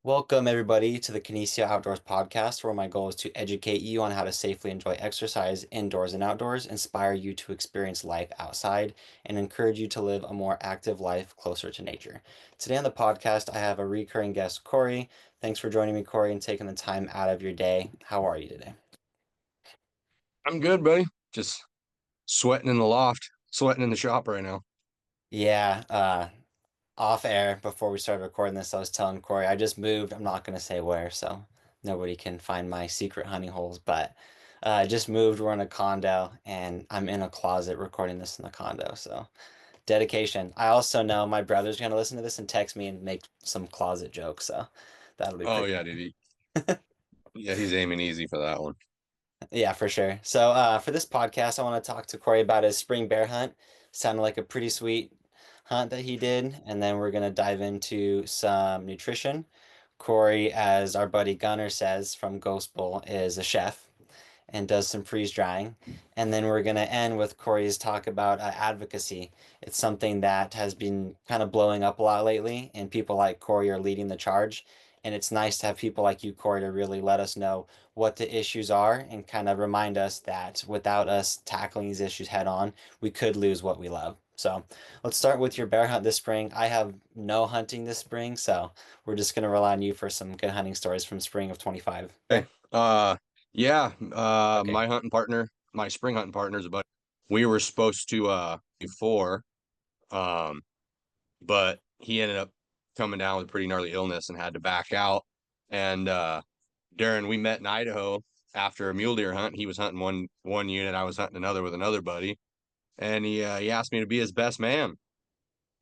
Welcome, everybody, to the Kinesio Outdoors podcast, where my goal is to educate you on how to safely enjoy exercise indoors and outdoors, inspire you to experience life outside, and encourage you to live a more active life closer to nature. Today on the podcast, I have a recurring guest, Cory. Thanks for joining me, Cory, and taking the time out of your day. How are you today? I'm good, buddy. Just sweating in the loft, sweating in the shop right now. Yeah, off air before we started recording this, I was telling Cory I just moved. I'm not going to say where, so nobody can find my secret honey holes. But I just moved. We're in a condo, and I'm in a closet recording this in the condo. So dedication. I also know my brother's going to listen to this and text me and make some closet jokes. So that'll be Oh pretty yeah, fun. dude. Yeah, he's aiming easy for that one. Yeah, for sure. So for this podcast, I want to talk to Cory about his spring bear hunt. Sounded like a pretty sweet hunt that he did, and then we're gonna dive into some nutrition. Cory, as our buddy Gunner says from Ghost Bull, is a chef and does some freeze drying. And then we're going to end with Cory's talk about advocacy. It's something that has been kind of blowing up a lot lately, and people like Cory are leading the charge. And it's nice to have people like you, Cory, to really let us know what the issues are and kind of remind us that without us tackling these issues head on, we could lose what we love. So let's start with your bear hunt this spring. I have no hunting this spring, so we're just going to rely on you for some good hunting stories from spring of 25. Hey, Okay? yeah, Okay. my hunting partner, my spring hunting partner's a buddy. We were supposed to before, um, but he ended up coming down with pretty gnarly illness and had to back out. And Darren, we met in Idaho after a mule deer hunt. He was hunting one unit, I was hunting another with another buddy, and he asked me to be his best man.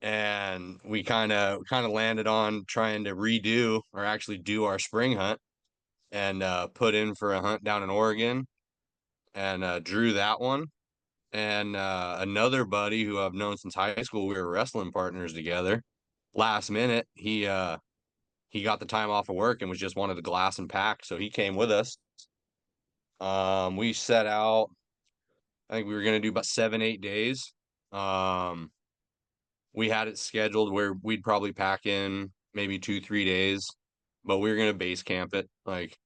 And we kind of landed on trying to redo or actually do our spring hunt and put in for a hunt down in Oregon and drew that one. And another buddy who I've known since high school, we were wrestling partners together. Last minute, he got the time off of work and was just wanted to glass and pack, so he came with us. We set out. I think we were gonna do about 7, 8 days. Um, we had it scheduled where we'd probably pack in maybe 2, 3 days, but we were gonna base camp it. Like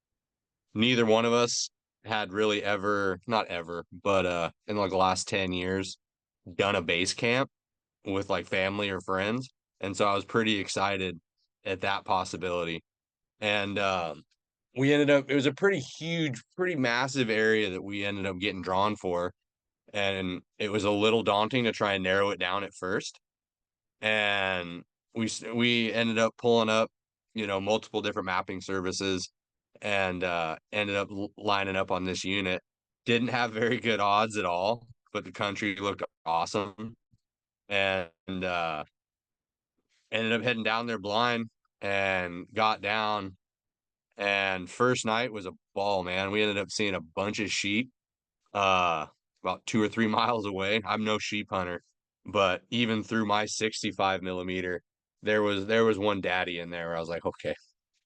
neither one of us had really ever, not ever, but in like the last 10 years, done a base camp with like family or friends. And so I was pretty excited at that possibility. And we ended up, it was a pretty huge, pretty massive area that we ended up getting drawn for. And it was a little daunting to try and narrow it down at first. And we ended up pulling up, multiple different mapping services and ended up lining up on this unit. Didn't have very good odds at all, but the country looked awesome and ended up heading down there blind and got down. And first night was a ball, man. We ended up seeing a bunch of sheep uh about 2 or 3 miles away. I'm no sheep hunter, but even through my 65 millimeter, there was one daddy in there where I was like, okay,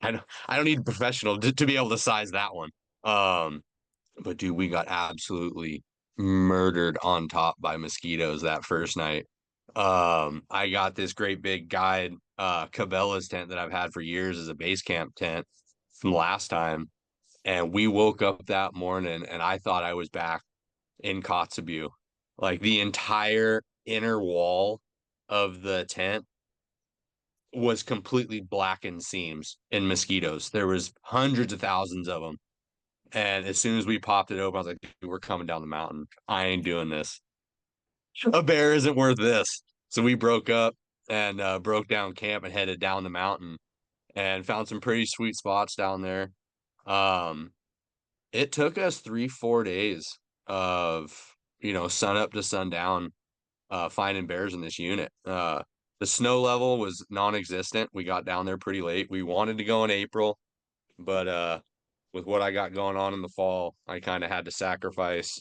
I don't need a professional to be able to size that one. Um, but dude, we got absolutely murdered on top by mosquitoes that first night. I got this great big guide, Cabela's tent that I've had for years as a base camp tent from last time. And we woke up that morning and I thought I was back in Kotzebue. Like the entire inner wall of the tent was completely blackened seams and mosquitoes. There was hundreds of thousands of them. And as soon as we popped it open, I was like, dude, we're coming down the mountain. I ain't doing this. A bear isn't worth this. So we broke up and broke down camp and headed down the mountain and found some pretty sweet spots down there. Um, it took us 3, 4 days of, sun up to sundown, finding bears in this unit. The snow level was non-existent. We got down there pretty late. We wanted to go in April, but with what I got going on in the fall, I kind of had to sacrifice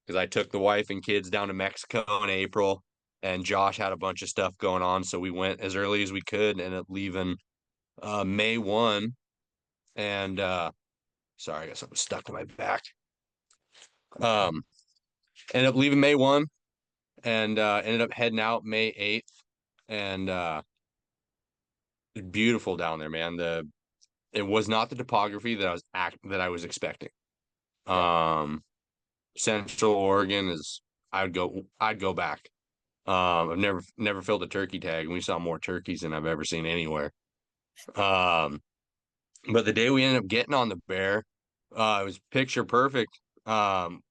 because I took the wife and kids down to Mexico in April, and Josh had a bunch of stuff going on, so we went as early as we could and ended up leaving May 1. And sorry, I got something stuck to my back. Um, Ended up leaving May 1 and ended up heading out May 8th. And beautiful down there, man. it was not the topography that I was expecting. Yeah. Um, Central Oregon is I'd go back. I've never filled a turkey tag, and we saw more turkeys than I've ever seen anywhere. Um, but the day we ended up getting on the bear, it was picture perfect. Um,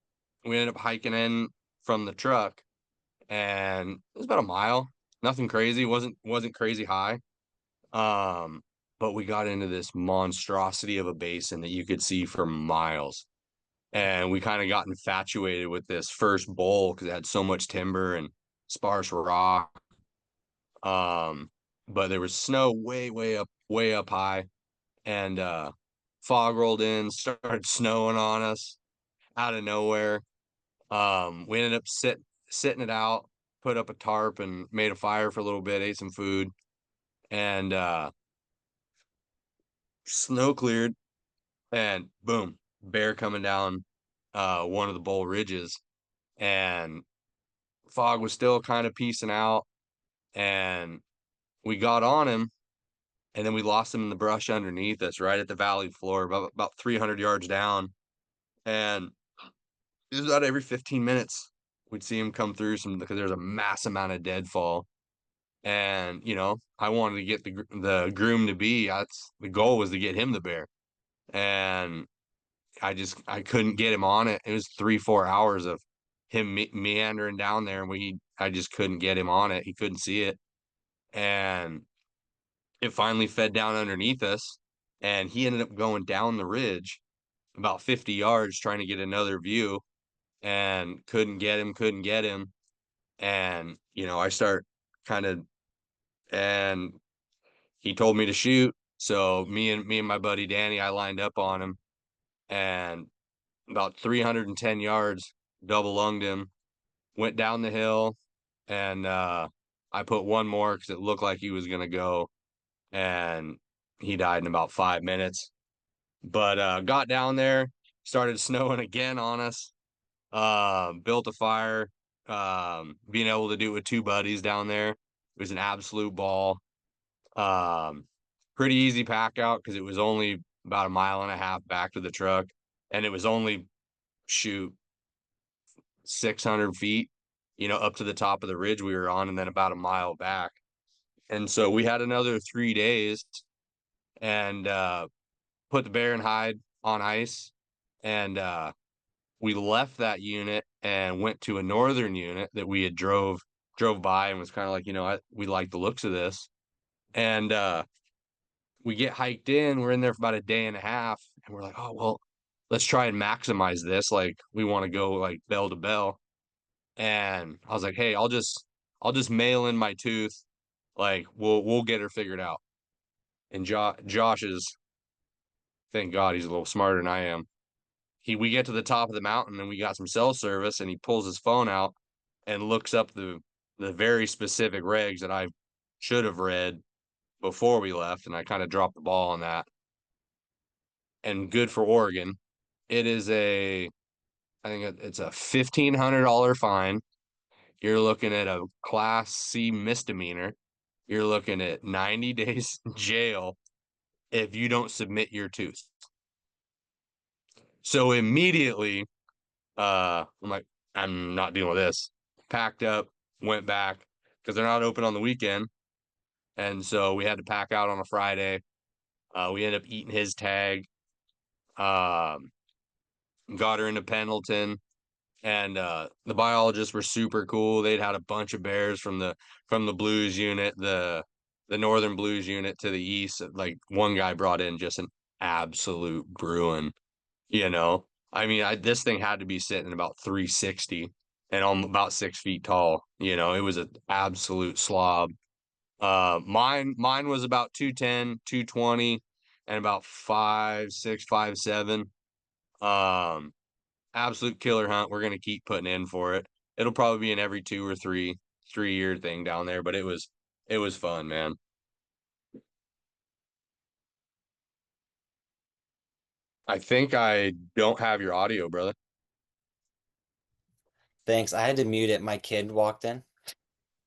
we ended up hiking in from the truck, and it was about a mile. Nothing crazy. wasn't crazy high. Um, but we got into this monstrosity of a basin that you could see for miles. And we kind of got infatuated with this first bowl because it had so much timber and sparse rock. Um, but there was snow way up high, and fog rolled in, started snowing on us out of nowhere. We ended up sitting it out, put up a tarp and made a fire for a little bit, ate some food, and snow cleared, and boom, bear coming down one of the bowl ridges, and fog was still kind of piecing out, and we got on him, and then we lost him in the brush underneath us, right at the valley floor, about 300 yards down, and it was about every 15 minutes we'd see him come through some because there's a mass amount of deadfall. And I wanted to get the groom to be. That's the goal, was to get him the bear, and I couldn't get him on it. It was 3 4 hours of him meandering down there, and I just couldn't get him on it. He couldn't see it, and it finally fed down underneath us, and he ended up going down the ridge about 50 yards trying to get another view, and couldn't get him, and I start kind of and he told me to shoot. So me and my buddy Danny, I lined up on him, and about 310 yards, double lunged him, went down the hill, and I put one more because it looked like he was gonna go, and he died in about 5 minutes. But got down there, started snowing again on us. Built a fire. Being able to do it with two buddies down there, it was an absolute ball. Um, Pretty easy pack out because it was only about a mile and a half back to the truck, and it was only shoot 600 feet, up to the top of the ridge we were on, and then about a mile back. And so we had another 3 days, and put the bear and hide on ice, and we left that unit and went to a northern unit that we had drove by and was kind of like, we like the looks of this. And we get hiked in. We're in there for about a day and a half, and we're like, oh well, let's try and maximize this. Like we want to go like bell to bell. And I was like, hey, I'll just mail in my tooth. Like we'll get her figured out. And Josh is, thank God he's a little smarter than I am. We get to the top of the mountain and we got some cell service, and he pulls his phone out and looks up the very specific regs that I should have read before we left, and I kind of dropped the ball on that. And good for Oregon. It is I think it's a $1,500 fine. You're looking at a Class C misdemeanor. You're looking at 90 days jail if you don't submit your tooth. So immediately, I'm like, I'm not dealing with this. Packed up, went back because they're not open on the weekend, and so we had to pack out on a Friday. We ended up eating his tag. Um, got her into Pendleton, and the biologists were super cool. They'd had a bunch of bears from the blues unit, the northern blues unit to the east. Like one guy brought in just an absolute Bruin, you know. I mean, this thing had to be sitting about 360 and I'm about 6 feet tall. It was an absolute slob. Mine was about 210, 220, and about 5'6", 5'7". Um, Absolute killer hunt. We're gonna keep putting in for it. It'll probably be an every 2 or 3 year thing down there, but it was fun, man. I think I don't have your audio, brother. Thanks. I had to mute it. My kid walked in.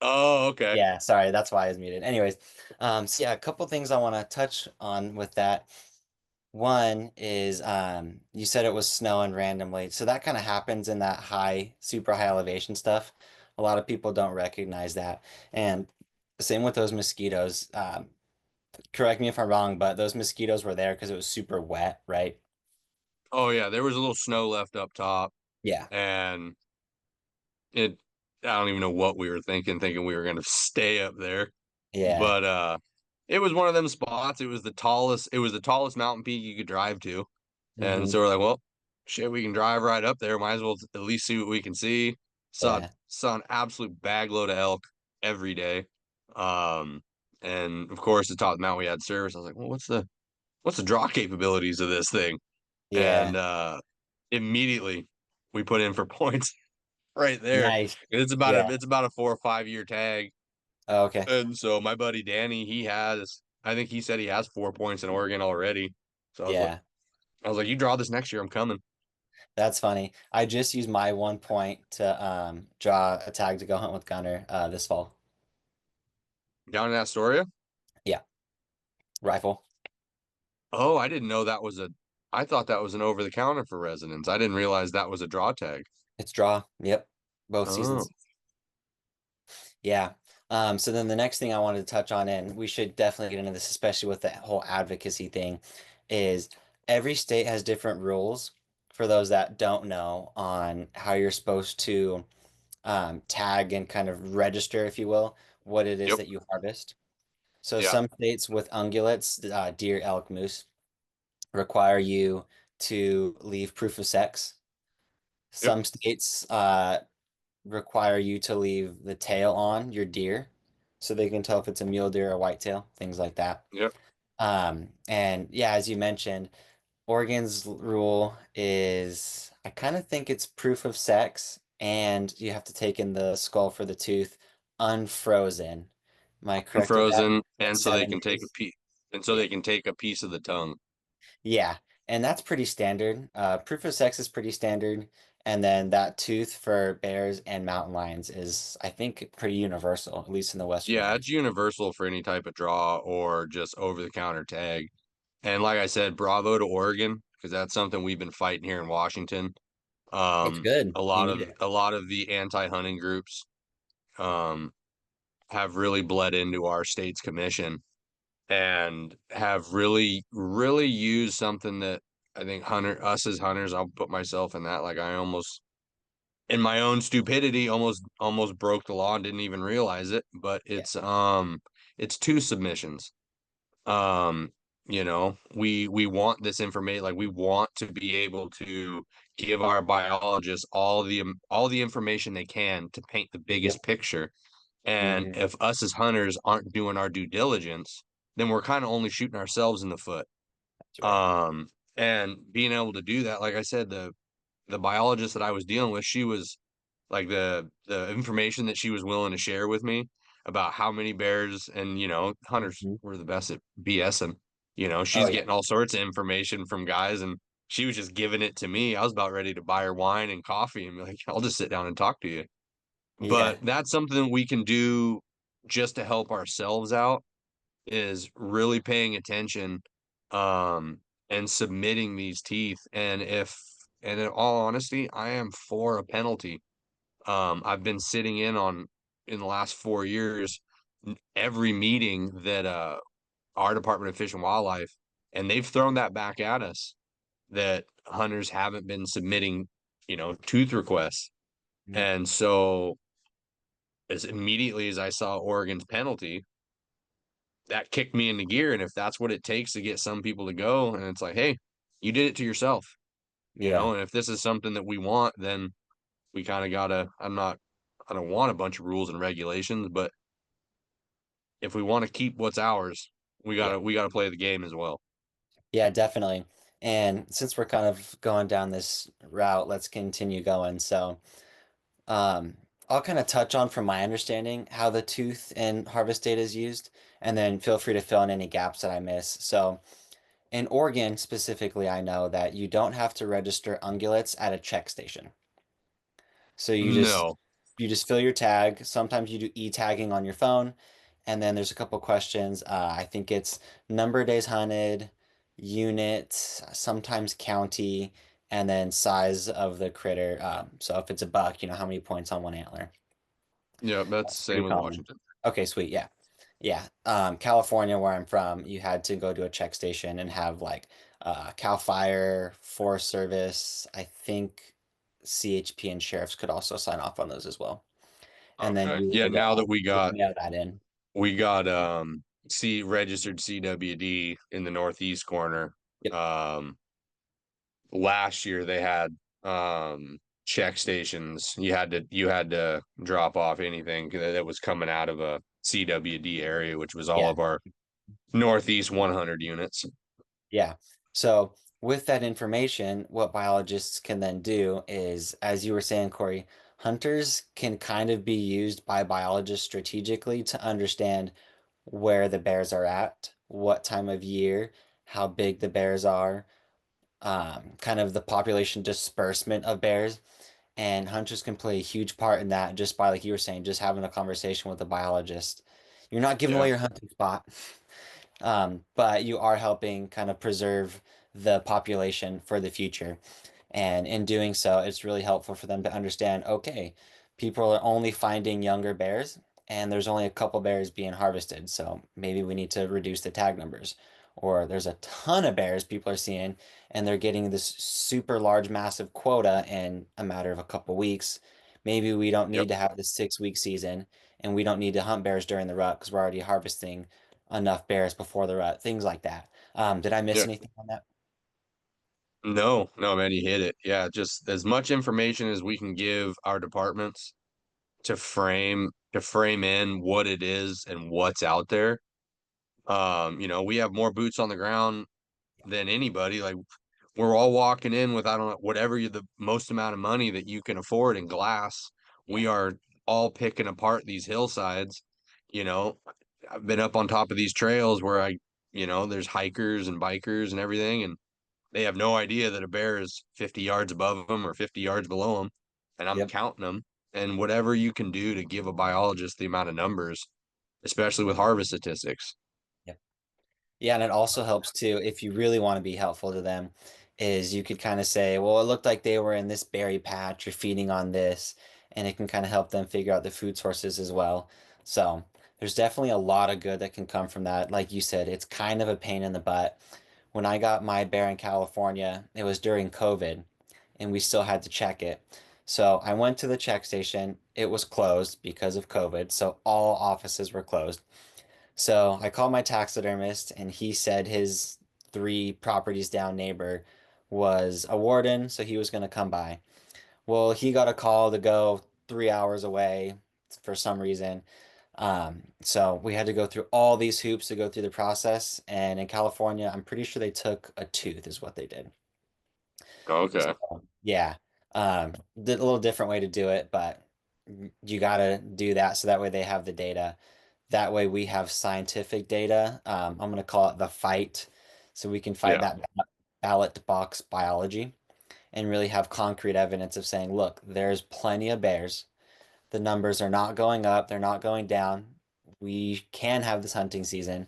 Oh, okay. Yeah, sorry, that's why I was muted. Anyways, so yeah, a couple things I want to touch on with that. One is you said it was snowing randomly. So that kind of happens in that high, super high elevation stuff. A lot of people don't recognize that. And same with those mosquitoes. Correct me if I'm wrong, but those mosquitoes were there because it was super wet, right? Oh yeah, there was a little snow left up top, Yeah. and it I don't even know what we were thinking we were gonna stay up there. Yeah. But it was one of them spots. It was the tallest mountain peak you could drive to. And Hmm. so we're like, well, shit, we can drive right up there. Might as well at least see what we can see. Saw Yeah. saw an absolute bagload of elk every day. Um, and of course, the top of the mountain we had service. I was like, well, what's the draw capabilities of this thing? Yeah. And immediately we put in for points right there. Nice. It's about a Yeah. it's about a 4 or 5 year tag. Oh, okay. And so my buddy Danny, I think he said he has 4 points in Oregon already. So Yeah. I was like, you draw this next year, I'm coming. That's funny. I just used my 1 point to draw a tag to go hunt with Gunner this fall. Down in Astoria? Yeah. Rifle. Oh, I didn't know that was I thought that was an over the counter for residents. I didn't realize that was a draw tag. It's draw. Yep. Both Oh, seasons. Yeah. So then the next thing I wanted to touch on, and we should definitely get into this, especially with the whole advocacy thing, is every state has different rules for those that don't know on how you're supposed to tag and kind of register, if you will, what it is yep. that you harvest. So Yeah. some states with ungulates, deer, elk, moose, require you to leave proof of sex. Yep. Some states require you to leave the tail on your deer so they can tell if it's a mule deer or whitetail, things like that. Yep. And yeah, as you mentioned, Oregon's rule is I kind of think it's proof of sex, and you have to take in the skull for the tooth unfrozen. Am I correct with that? Unfrozen, At and so they can take a 7 days? piece and so Yeah. they can take a piece of the tongue. Yeah, and that's pretty standard. Proof of sex is pretty standard, and then that tooth for bears and mountain lions is, I think, pretty universal, at least in the Western Yeah, U.S. it's universal for any type of draw or just over the counter tag. And like I said, bravo to Oregon, because that's something we've been fighting here in Washington. It's good. A You lot need of it. a lot of the anti-hunting groups um, have really bled into our state's commission and have really used something that I think us as hunters, I'll put myself in that. Like I almost, in my own stupidity, almost broke the law and didn't even realize it. But Yeah. it's two submissions. um we want this information, like we want to be able to give our biologists all the information they can to paint the Yep. biggest picture. And Hmm. if us as hunters aren't doing our due diligence, then we're kind of only shooting ourselves in the foot. That's right. um and being able to do that, like I said, the biologist that I was dealing with, she was like the information that she was willing to share with me about how many bears, and hunters Hmm. were the best at BSing. Oh She's yeah. getting all sorts of information from guys, and she was just giving it to me. I was about ready to buy her wine and coffee and be like, I'll just sit down and talk to you. Yeah. But that's something we can do just to help ourselves out, is really paying attention um and submitting these teeth. And in all honesty, I am for a penalty. I've been sitting in the last 4 years, every meeting that our Department of Fish and Wildlife, and they've thrown that back at us, that hunters haven't been submitting, tooth requests. Mhm. And so as immediately as I saw Oregon's penalty, that kicked me into gear. And if that's what it takes to get some people to go, and it's like, hey, you did it to yourself, Yeah. and if this is something that we want, then we kind of gotta, I don't want a bunch of rules and regulations, but if we want to keep what's ours, we Yeah. gotta we gotta play the game as well. Yeah, definitely. And since we're kind of going down this route, let's continue going. So, um, I'll kind of touch on from my understanding how the tooth and harvest data is used, and then feel free to fill in any gaps that I miss. So, in Oregon specifically, I know that you don't have to register ungulates at a check station. So No. you just fill your tag. Sometimes you do e-tagging on your phone, and then there's a couple questions. I think it's number of days hunted, unit, sometimes county, and then size of the critter. So if it's a buck, how many points on one antler. Yeah, that's That's the pretty same with common. Washington. Okay, sweet. Yeah. Yeah. California, where I'm from, you had to go to a check station and have like Cal Fire, Forest Service. I think CHP and sheriffs could also sign off on those as well. And then Okay. you Yeah, now that would mail that in. we got C registered CWD in the northeast corner. Yep. Um Last year they had check stations. You had to drop off anything that was coming out of a CWD area, which was all Yeah. of our northeast 100 units. Yeah. So with that information, what biologists can then do is, as you were saying, Corey, hunters can kind of be used by biologists strategically to understand where the bears are at, what time of year, how big the bears are, kind of the population disbursement of bears. And hunters can play a huge part in that just by, like you were saying, just having a conversation with a biologist. You're not giving away Yeah. your hunting spot. But you are helping kind of preserve the population for the future. And in doing so, it's really helpful for them to understand, okay, people are only finding younger bears, and there's only a couple bears being harvested. So maybe we need to reduce the tag numbers. Or there's a ton of bears people are seeing, and they're getting this super large, massive quota in a matter of a couple weeks. Maybe we don't Yep. need to have the 6 week season, and we don't need to hunt bears during the rut because we're already harvesting enough bears before the rut, things like that. Did I miss Yeah. anything on that? No, no, man, you hit it. Yeah, just as much information as we can give our departments to frame in what it is and what's out there. We have more boots on the ground than anybody. Like we're all walking in with, I don't know, whatever the most amount of money that you can afford in glass. Yeah, We are all picking apart these hillsides. You know, I've been up on top of these trails where there's hikers and bikers and everything, and they have no idea that a bear is 50 yards above them or 50 yards below them, and I'm yep, counting them. And whatever you can do to give a biologist the amount of numbers, especially with harvest statistics. yep. Yeah, and it also helps too, if you really want to be helpful to them, is you could kind of say, well, it looked like they were in this berry patch or feeding on this, and it can kind of help them figure out the food sources as well. So there's definitely a lot of good that can come from that. Like you said, it's kind of a pain in the butt. When I got my bear in California, it was during COVID, and we still had to check it. So I went to the check station. It was closed because of COVID, so all offices were closed. So I called my taxidermist, and he said his 3 properties down neighbor was a warden, so he was going to come by. Well, he got a call to go 3 hours away for some reason. So we had to go through all these hoops to go through the process. And in California, I'm pretty sure they took a tooth, is what they did. Okay. So, yeah, did a little different way to do it, but you got to do that so that way they have the data. That way we have scientific data. I'm going to call it the fight, so we can fight Yeah. that ballot box biology and really have concrete evidence of saying, look, there's plenty of bears. The numbers are not going up, they're not going down. We can have this hunting season.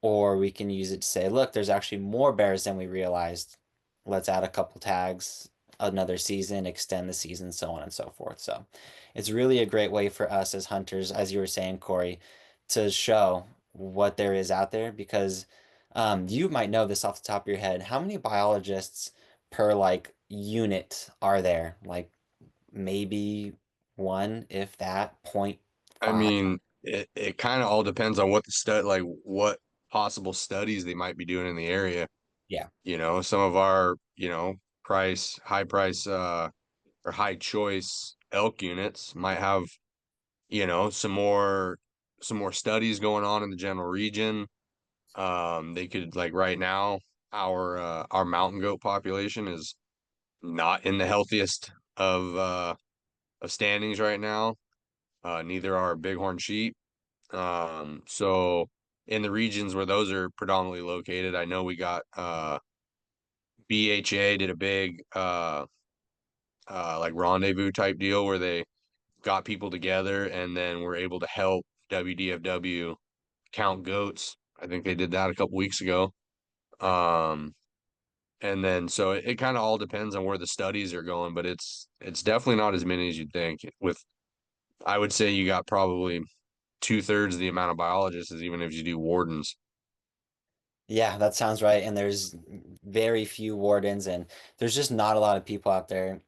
Or we can use it to say, look, there's actually more bears than we realized. Let's add a couple tags, another season, extend the season, so on and so forth. So it's really a great way for us as hunters, as you were saying, Corey, to show what there is out there because you might know this off the top of your head. How many biologists per like unit are there? Like maybe one, if that, point I 0.5. mean, it kind of all depends on what possible studies they might be doing in the area. Yeah. Some of our, high price, or high choice elk units might have, some more studies going on in the general region. They could, like, right now, our mountain goat population is not in the healthiest of standings right now. Neither are bighorn sheep. So in the regions where those are predominantly located, I know we got BHA did a big like rendezvous type deal where they got people together and then were able to help WDFW count goats. I think they did that a couple weeks ago. Um, and then so it kind of all depends on where the studies are going, but it's definitely not as many as you'd think. With I would say you got probably two-thirds the amount of biologists as even if you do wardens. Yeah, that sounds right. And there's very few wardens, and there's just not a lot of people out there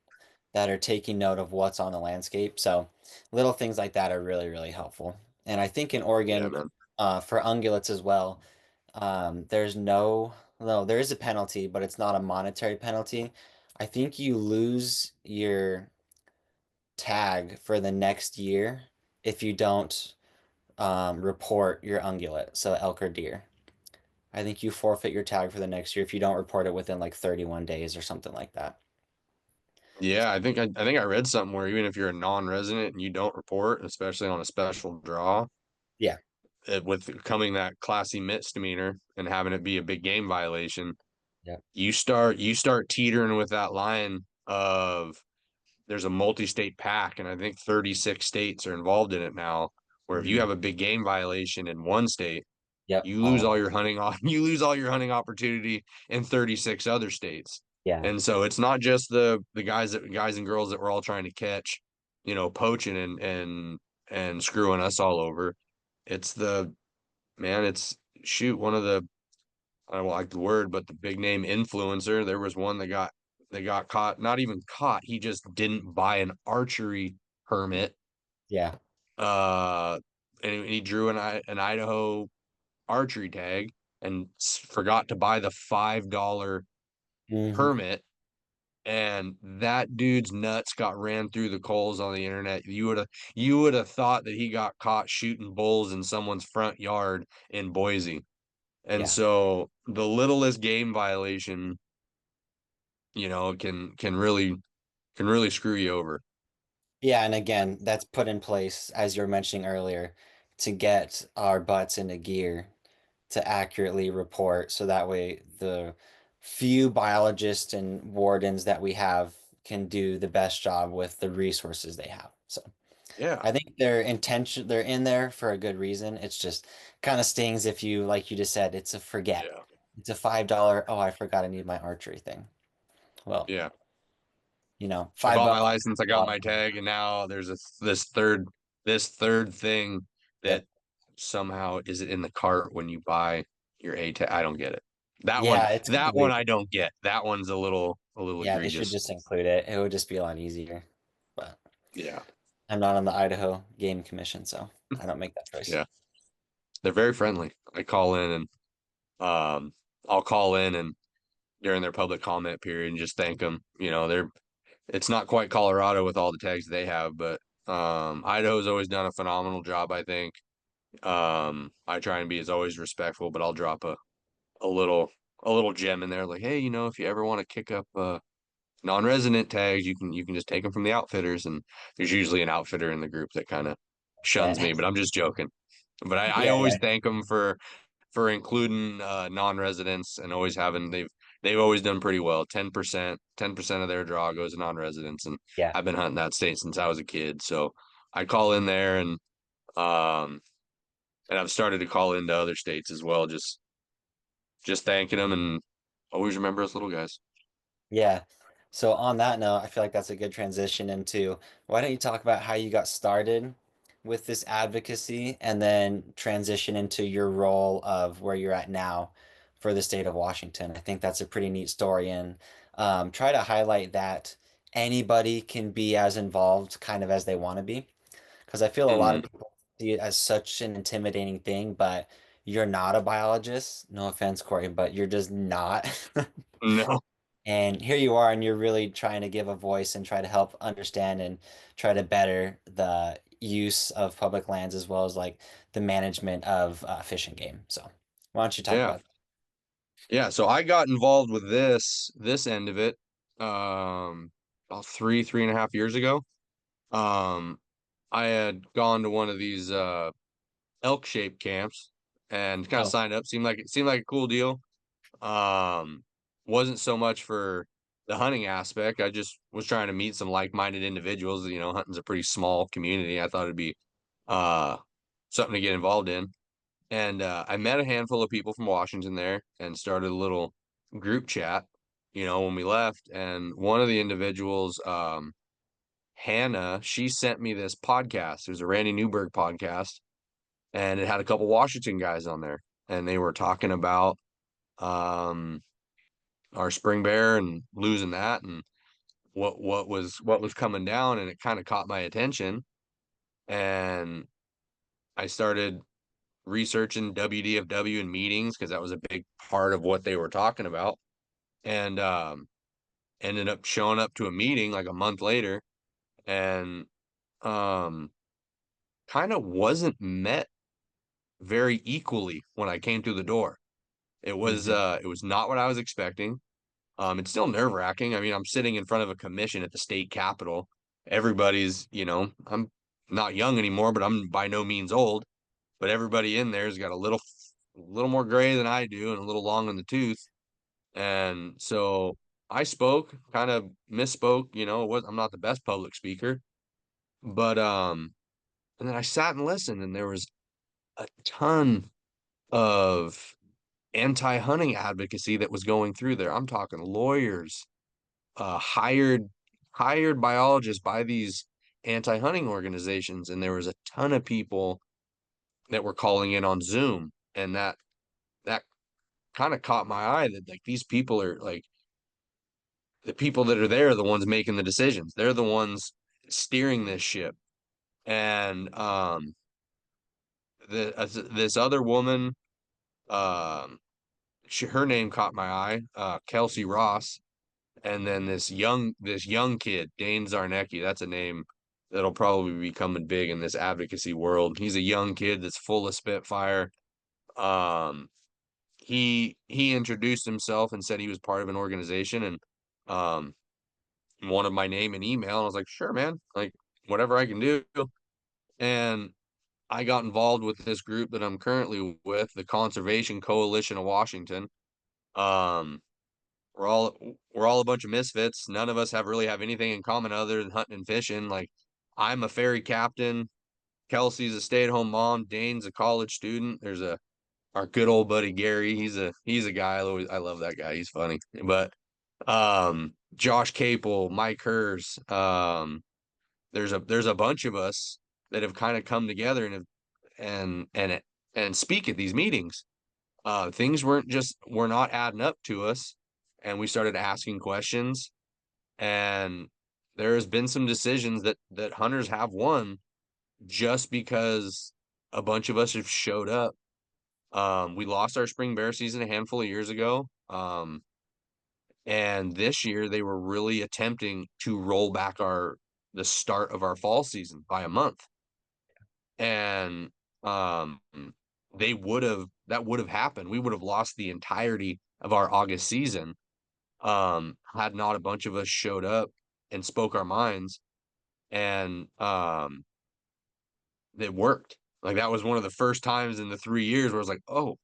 that are taking note of what's on the landscape. So little things like that are really, really helpful. And I think in Yeah, Oregon, man. for ungulates as well, there's no, there is a penalty, but it's not a monetary penalty. I think you lose your tag for the next year if you don't report your ungulate, so elk or deer. I think you forfeit your tag for the next year if you don't report it within like 31 days or something like that. Yeah, I think I read something where even if you're a non-resident and you don't report, especially on a special draw, Yeah. with coming that classy misdemeanor and having it be a big game violation, Yep. you start teetering with that line of there's a multi-state pack, and I think 36 states are involved in it now, where if you Mm. have a big game violation in one state, Yep. you lose Oh, all your hunting on you lose all your hunting opportunity in 36 other states. yeah. And so it's not just the guys and girls that we're all trying to catch, poaching and screwing us all over. It's the man, it's shoot, one of the I don't like the word, but the big name influencer. There was one that got caught, not even caught. He just didn't buy an archery permit. Yeah. Uh, and he drew an Idaho archery tag and forgot to buy the $5 Hmm. permit. And that dude's nuts got ran through the coals on the internet. You would have thought that he got caught shooting bulls in someone's front yard in Boise. And Yeah. so the littlest game violation, can really screw you over. Yeah. And again, that's put in place, as you were mentioning earlier, to get our butts into gear to accurately report. So that way, the few biologists and wardens that we have can do the best job with the resources they have. So Yeah, I think they're in there for a good reason. It's just kind of stings if you, like you just said, it's a forget. yeah, It's a $5, oh, I forgot I need my archery thing. Well, yeah. I five bought my bucks. license, I A got lot of my money. tag, and now there's this third thing that Yep. somehow is in the cart when you buy your A tag. I don't get it. That one, Yeah, it's kind that of one weird. I don't get. That one's a little Yeah, they should egregious. just include it. It would just be a lot easier. But Yeah, I'm not on the Idaho Game Commission, so I don't make that choice. yeah. They're very friendly. I call in and I'll call in and during their public comment period and just thank them. It's not quite Colorado with all the tags they have, but Idaho's always done a phenomenal job, I think. I try and be as always respectful, but I'll drop a little a little gem in there, like, hey, if you ever want to kick up non-resident tags, you can just take them from the outfitters, and there's usually an outfitter in the group that kind of shuns Bet. me, but I'm just joking. But I Yeah, always yeah, thank them for including non-residents and always having they've always done pretty well. 10% of their draw goes to non-residents, and yeah, I've been hunting that state since I was a kid. So I call in there um and I've started to call into other states as well, just thanking them and always remember us little guys. yeah. So on that note, I feel like that's a good transition into why don't you talk about how you got started with this advocacy and then transition into your role of where you're at now for the state of Washington. I think that's a pretty neat story and try to highlight that anybody can be as involved kind of as they want to be. Because I feel a lot of Mhm. people see it as such an intimidating thing, but you're not a biologist. No offense, Corey, but you're just not. No, And here you are, and you're really trying to give a voice and try to help understand and try to better the use of public lands as well as like the management of fish and game. So why don't you talk yeah, about yeah. So I got involved with this end of it about 3.5 years ago. Um, I had gone to one of these elk shaped camps and kind that? of Oh, signed up. Seemed like a cool deal. Um, wasn't so much for the hunting aspect. I just was trying to meet some like-minded individuals. Hunting's a pretty small community. I thought it'd be uh something to get involved in. And I met a handful of people from Washington there and started a little group chat, when we left. And one of the individuals, Hannah, she sent me this podcast. It was a Randy Newberg podcast, and it had a couple Washington guys on there, and they were talking about um, our spring bear and losing that, and what was coming down, and it kind of caught my attention, and I started researching WDFW and meetings because that was a big part of what they were talking about, and ended up showing up to a meeting like a month later, and um, kind of wasn't met very equally when I came through the door. Hmm. It was not what I was expecting. It's still nerve-wracking. I mean, I'm sitting in front of a commission at the state capitol. Everybody's, I'm not young anymore, but I'm by no means old. But everybody in there's got a little more gray than I do and a little long in the tooth. And so I spoke, kind of misspoke, I'm not the best public speaker, but and then I sat and listened, and there was a ton of anti-hunting advocacy that was going through there. I'm talking lawyers, hired biologists by these anti-hunting organizations, and there was a ton of people that were calling in on Zoom, and that kind of caught my eye that like these people are like the people that are there are the ones making the decisions. They're the ones steering this ship. And this other woman, um, her name caught my eye, Kelsey Ross, and then this young kid, Dane Zarnecki. That's a name that'll probably be becoming big in this advocacy world. He's a young kid that's full of spitfire. Um, he introduced himself and said he was part of an organization, and um, wanted my name and email. And I was like, sure, man, like whatever I can do. And I got involved with this group that I'm currently with, the Conservation Coalition of Washington. Um, we're all we're all a bunch of misfits. None of us have anything in common other than hunting and fishing. Like I'm a ferry captain. Kelsey's a stay-at-home mom. Dane's a college student. There's our good old buddy Gary. He's a guy. I love that guy. He's funny. But Josh Capel, Mike Hers, there's a bunch of us that have kind of come together and speak at these meetings. Things were not adding up to us, and we started asking questions, and there has been some decisions that hunters have won just because a bunch of us have showed up. We lost our spring bear season a handful of years ago. And this year they were really attempting to roll back the start of our fall season by a month. And um that would have happened. We would have lost the entirety of our August season had not a bunch of us showed up and spoke our minds, and it worked. Like that was one of the first times in the 3 years where I was like, oh,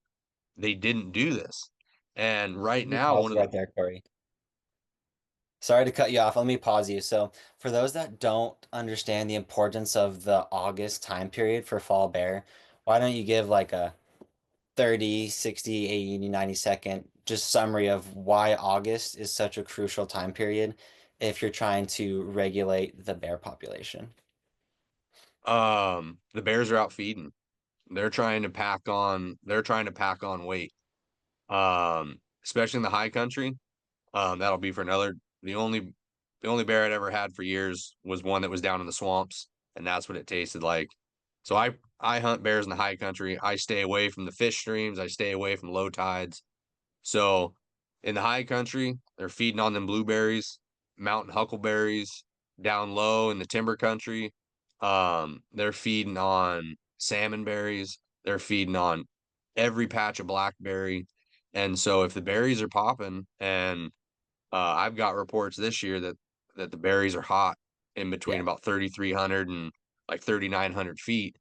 they didn't do this. And right Let me now, pause one you of the right there, Corey. Sorry to cut you off. Let me pause you. So, for those that don't understand the importance of the August time period for fall bear, why don't you give like a 30, 60, 80, 90 second just summary of why August is such a crucial time period if you're trying to regulate the bear population? the bears are out feeding. They're trying to pack on weight. Especially in the high country. That'll be for another. The only bear I'd ever had for years was one that was down in the swamps, and that's what it tasted like. So I hunt bears in the high country. I stay away from the fish streams. I stay away from low tides. So in the high country, they're feeding on them blueberries, mountain huckleberries. Down low in the timber country, they're feeding on salmon berries. They're feeding on every patch of blackberry. And so if the berries are popping, and I've got reports this year that the berries are hot in between Yeah. about 3,300 and like 3,900 feet.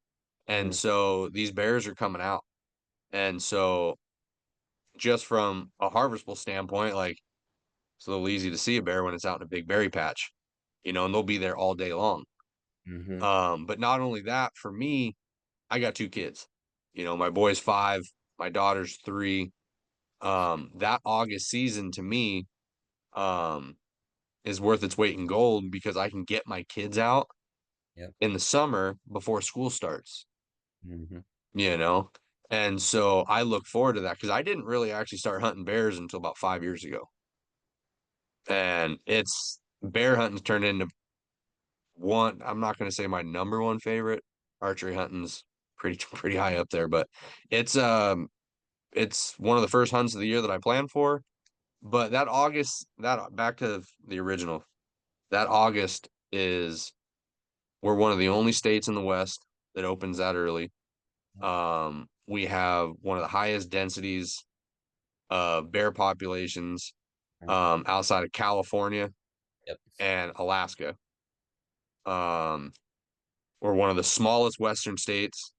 And Hmm. so these bears are coming out. And so just from a harvestable standpoint, like it's a little easy to see a bear when it's out in a big berry patch, and they'll be there all day long. Hmm. But not only that, for me, I got two kids. My boy's 5, my daughter's 3. That August season to me um, is worth its weight in gold because I can get my kids out Yep. in the summer before school starts, Hmm. you know? And so I look forward to that because I didn't really actually start hunting bears until about 5 years ago. And it's bear hunting's turned into one, I'm not going to say my number one favorite. Archery hunting's pretty high up there, but it's it's one of the first hunts of the year that I plan for. But that August, that back to the original, that August is we're one of the only states in the West that opens that early. We have one of the highest densities of bear populations Right. outside of California Yep. and Alaska. Um, we're one of the smallest Western states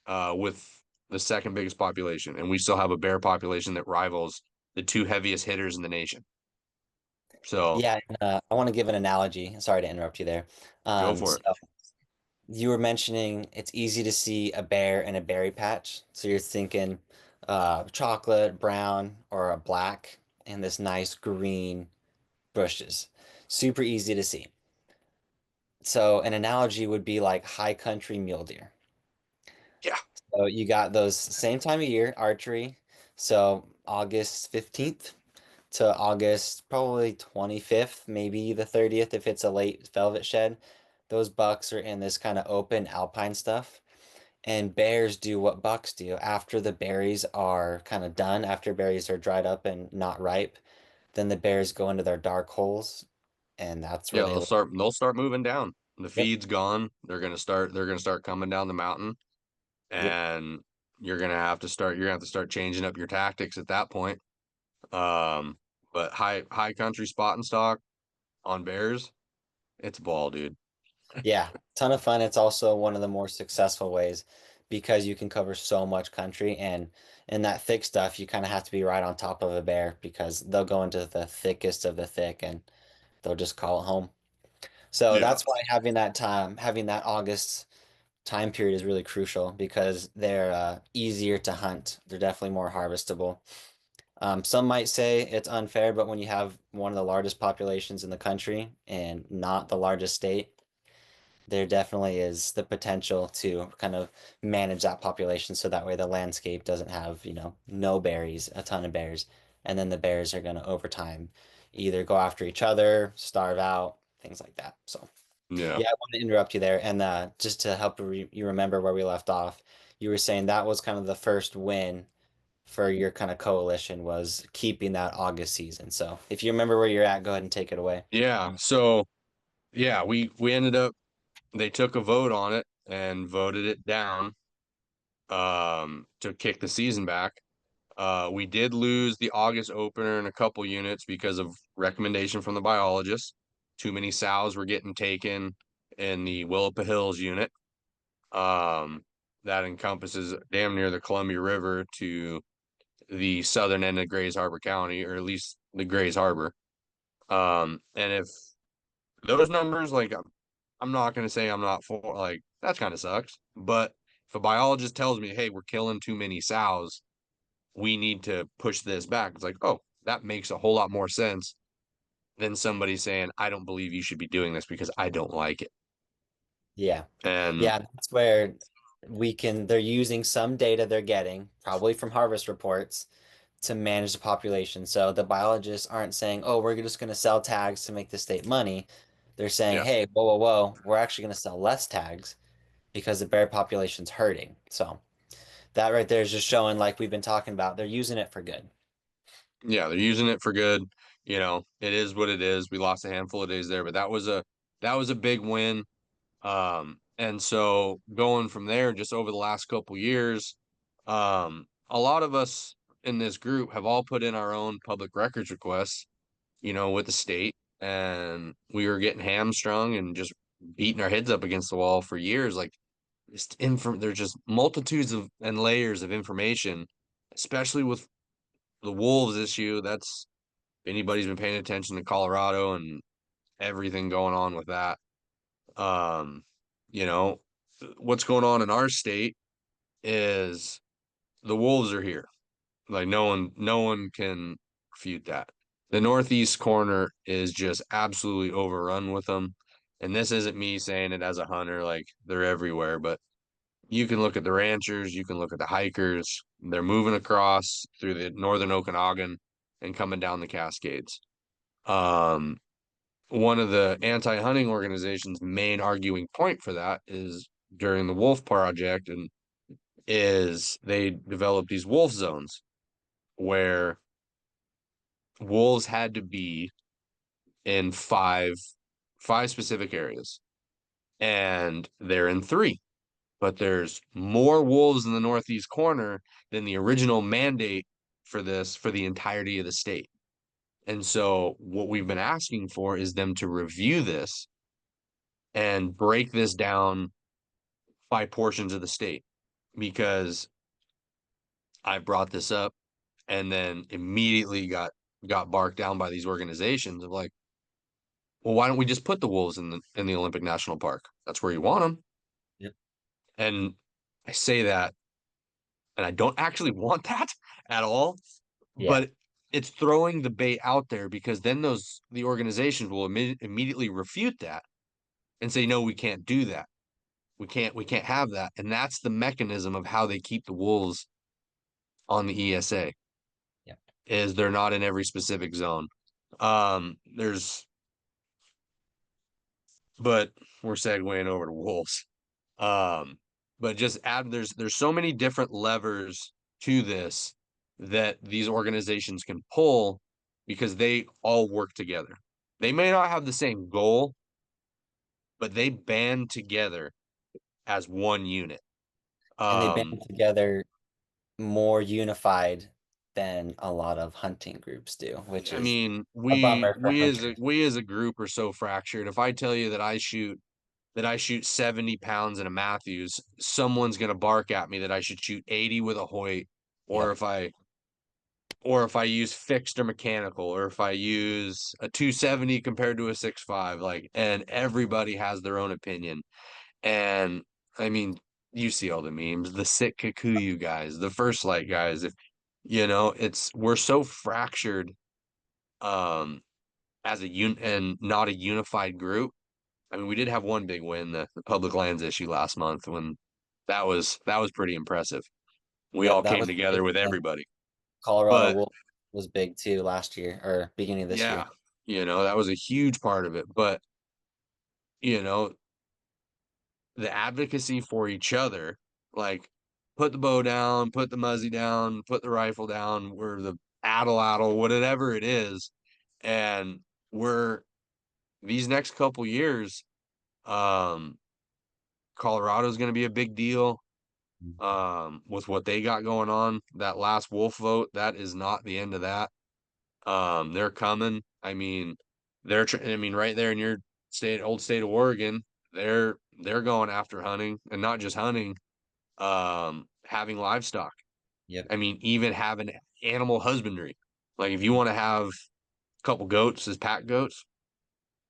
with the second biggest population, and we still have a bear population that rivals the two heaviest hitters in the nation. So Yeah, and, I want to give an analogy. Sorry to interrupt you there. go for So it. you were mentioning it's easy to see a bear in a berry patch. So you're thinking chocolate, brown, or a black, and this nice green bushes. Super easy to see. So an analogy would be like high country mule deer. Yeah, So you got those same time of year, archery. So August 15th to August probably 25th, maybe the 30th if it's a late velvet shed. Those bucks are in this kind of open alpine stuff. And bears do what bucks do. After the berries are kind of done, after berries are dried up and not ripe, then the bears go into their dark holes, and that's where yeah, they live. they'll start moving down. The Yep, feed's gone. They're gonna start coming down the mountain, yep, and you're gonna have to start changing up your tactics at that point. Um, but high country spot and stock on bears, it's a ball, dude. yeah. Ton of fun. It's also one of the more successful ways because you can cover so much country, and in that thick stuff, you kind of have to be right on top of a bear because they'll go into the thickest of the thick and they'll just call it home. So Yeah, that's why having that time, having that August time period is really crucial because they're easier to hunt. They're definitely more harvestable. Some might say it's unfair, but when you have one of the largest populations in the country and not the largest state, there definitely is the potential to kind of manage that population so that way the landscape doesn't have, no berries, a ton of bears, and then the bears are going to over time either go after each other, starve out, things like that. So. yeah, Yeah, I want to interrupt you there. And just to help you remember where we left off, you were saying that was kind of the first win for your kind of coalition was keeping that August season. So if you remember where you're at, go ahead and take it away. yeah. So yeah, we ended up they took a vote on it and voted it down to kick the season back. We did lose the August opener in a couple units because of recommendation from the biologist. Too many sows were getting taken in the Willapa Hills unit. Um, that encompasses damn near the Columbia River to the southern end of Grays Harbor County, or at least the Grays Harbor. And if those numbers, like, I'm not going to say I'm not for, like, that kind of sucks. But if a biologist tells me, hey, we're killing too many sows, we need to push this back. It's like, oh, that makes a whole lot more sense than somebody saying, I don't believe you should be doing this because I don't like it. Yeah. And Yeah, that's where they're using some data they're getting, probably from harvest reports, to manage the population. So the biologists aren't saying, oh, we're just going to sell tags to make the state money. They're saying, yeah, hey, whoa, whoa, whoa, we're actually going to sell less tags because the bear population's hurting. So that right there is just showing, like we've been talking about, they're using it for good. yeah, they're using it for good. It is what it is. We lost a handful of days there, but that was a big win. And so going from there, just over the last couple years, a lot of us in this group have all put in our own public records requests, with the state, and we were getting hamstrung and just beating our heads up against the wall for years. Like, there's just multitudes of and layers of information, especially with the wolves issue. That's if anybody's been paying attention to Colorado and everything going on with that. Um, you know, what's going on in our state. is the wolves are here. Like no one can refute that. The northeast corner is just absolutely overrun with them. And this isn't me saying it as a hunter, like they're everywhere, but you can look at the ranchers, you can look at the hikers. They're moving across through the northern Okanagan and coming down the Cascades. Um, One of the anti-hunting organization's main arguing point for that is during the Wolf Project, and is they developed these wolf zones where wolves had to be in five specific areas, and they're in three. But there's more wolves in the northeast corner than the original mandate for this for the entirety of the state. And so what we've been asking for is them to review this and break this down by portions of the state, because I brought this up and then immediately got barked down by these organizations of like, well, why don't we just put the wolves in the Olympic National Park? That's where you want them. Yep. And I say that, and I don't actually want that at all, Yeah. but it's throwing the bait out there, because then the organizations will immediately refute that and say, no, we can't do that. We can't have that. And that's the mechanism of how they keep the wolves on the ESA, Yeah. is they're not in every specific zone. There's but we're segueing over to wolves. Um, but just add there's so many different levers to this that these organizations can pull, because they all work together. They may not have the same goal, but they band together as one unit. And they band Um, together more unified than a lot of hunting groups do, which I is mean, a we bummer for we as a hunters. we as a group are so fractured. If I tell you that I shoot 70 pounds in a Matthews, someone's gonna bark at me that I should shoot 80 with a Hoyt, or Yep. if I use fixed or mechanical, or if I use a 270 compared to a 6.5, like, and everybody has their own opinion. And I mean, you see all the memes, the sick Kikuyu guys, the first light guys. If we're so fractured, um, as and not a unified group. I mean, we did have one big win, the public lands issue last month, when that was pretty impressive. We Yep. all That came was big. together with And everybody. Colorado But Wolf was big too last year or beginning of this yeah, year. that was a huge part of it. But you know, the advocacy for each other, like, put the bow down, put the muzzy down, put the rifle down, or the addle, whatever it is, and we're these next couple years, um, Colorado's going to be a big deal. With what they got going on. That last wolf vote, that is not the end of that. They're coming. I mean, I mean, right there in your old state of Oregon, they're going after hunting, and not just hunting, having livestock. Yep. I mean, even having animal husbandry. Like, if you want to have a couple goats as pack goats,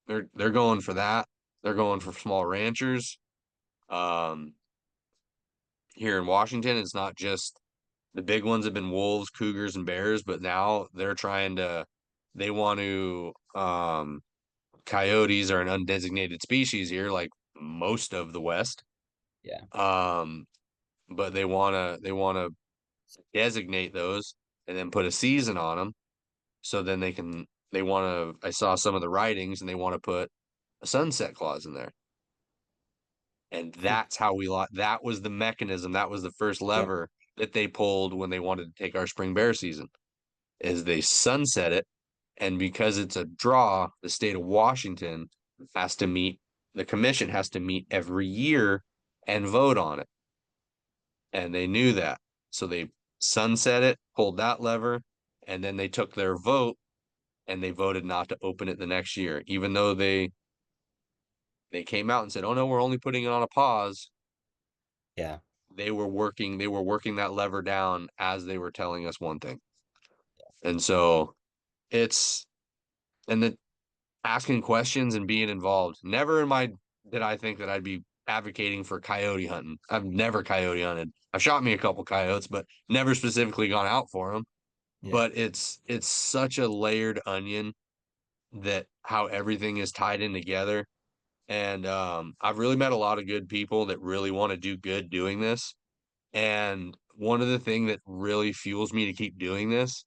they're going for that. They're going for small ranchers. Um, Here in Washington, it's not just the big ones have been wolves, cougars, and bears, but now they want to, coyotes are an undesignated species here, like most of the West. Yeah. Um, but they want to designate those and then put a season on them. So then they want to, I saw some of the writings, and they want to put a sunset clause in there. And Hmm. that's how that was the mechanism. That was the first Yep. lever that they pulled when they wanted to take our spring bear season, is they sunset it. And because it's a draw, the state of Washington has to meet, the commission has to meet every year and vote on it. And they knew that. So they sunset it, pulled that lever, and then they took their vote and they voted not to open it the next year, even though they came out and said, "Oh no, we're only putting it on a pause." Yeah. They were working that lever down as they were telling us one thing. And so it's and then asking questions and being involved. Never in my did I think that I'd be advocating for coyote hunting. I've never coyote hunted. I've shot me a couple coyotes, but never specifically gone out for them. Yeah. But it's such a layered onion that how everything is tied in together. And I've really met a lot of good people that really want to do good doing this. And one of the things that really fuels me to keep doing this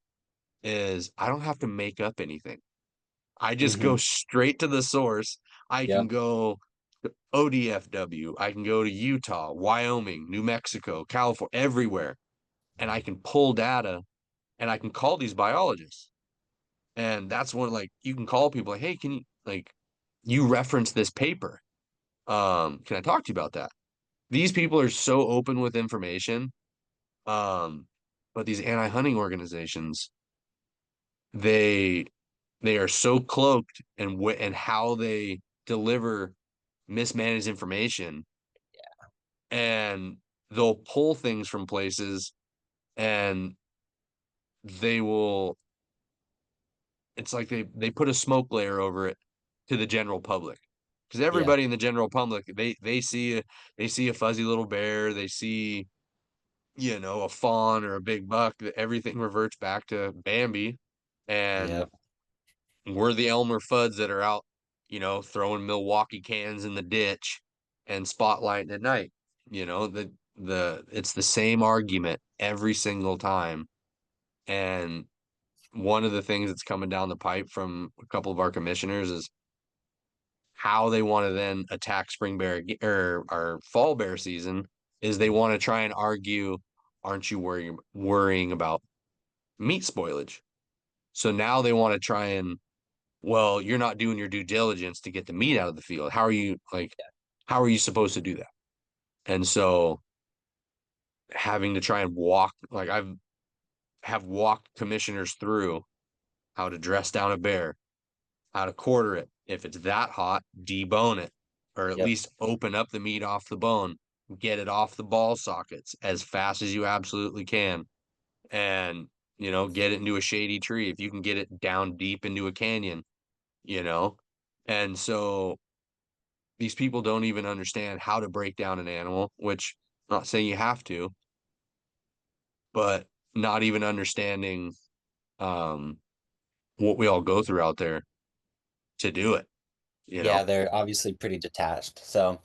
is I don't have to make up anything. I just Hmm. go straight to the source. I can Yep. go to ODFW. I can go to Utah, Wyoming, New Mexico, California, everywhere. And I can pull data and I can call these biologists. And that's when like you can call people like, hey, can you like you reference this paper? Can I talk to you about that? These people are so open with information. Um, but these anti-hunting organizations, they they are so cloaked and how they deliver mismanaged information, and they'll pull things from places and they will it's like they put a smoke layer over it to the general public, because Yeah. everybody in the general public they see a fuzzy little bear, they see a fawn or a big buck, that everything reverts back to Bambi, and Yep. we're the Elmer Fuds that are out, throwing Milwaukee cans in the ditch and spotlighting at night. The it's the same argument every single time. And one of the things that's coming down the pipe from a couple of our commissioners is how they want to then attack spring bear or our fall bear season is they want to try and argue, aren't you worrying about meat spoilage? So now they want to try and, well, you're not doing your due diligence to get the meat out of the field. How are you supposed to do that? And so having to try and have walked commissioners through how to dress down a bear, how to quarter it. If it's that hot, debone it, or at Yep. least open up the meat off the bone, get it off the ball sockets as fast as you absolutely can, and get it into a shady tree. If you can get it down deep into a canyon, you know. And so these people don't even understand how to break down an animal, which I'm not saying you have to, but not even understanding um, what we all go through out there to do it, you know? Yeah, they're obviously pretty detached. So,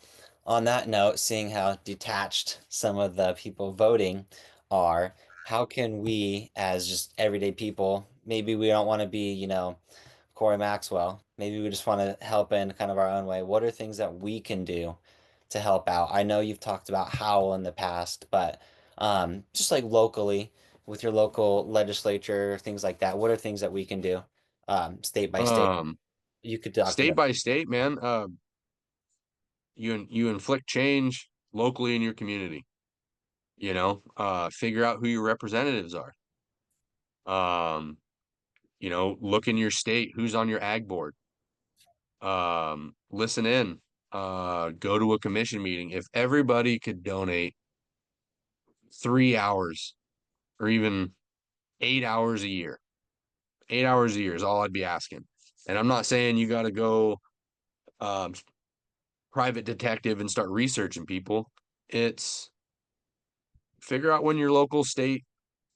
on that note, seeing how detached some of the people voting are, how can we, as just everyday people, maybe we don't want to be, Corey Maxwell, maybe we just want to help in kind of our own way. What are things that we can do to help out? I know you've talked about how in the past, but just like locally with your local legislature, things like that, what are things that we can do state by state? Um, You could State document. by state, man, you inflict change locally in your community, figure out who your representatives are. Um, look in your state, who's on your ag board. Listen in, go to a commission meeting. If everybody could donate 3 hours or even 8 hours a year, 8 hours a year is all I'd be asking. And I'm not saying you got to go um, private detective and start researching people. It's figure out when your local state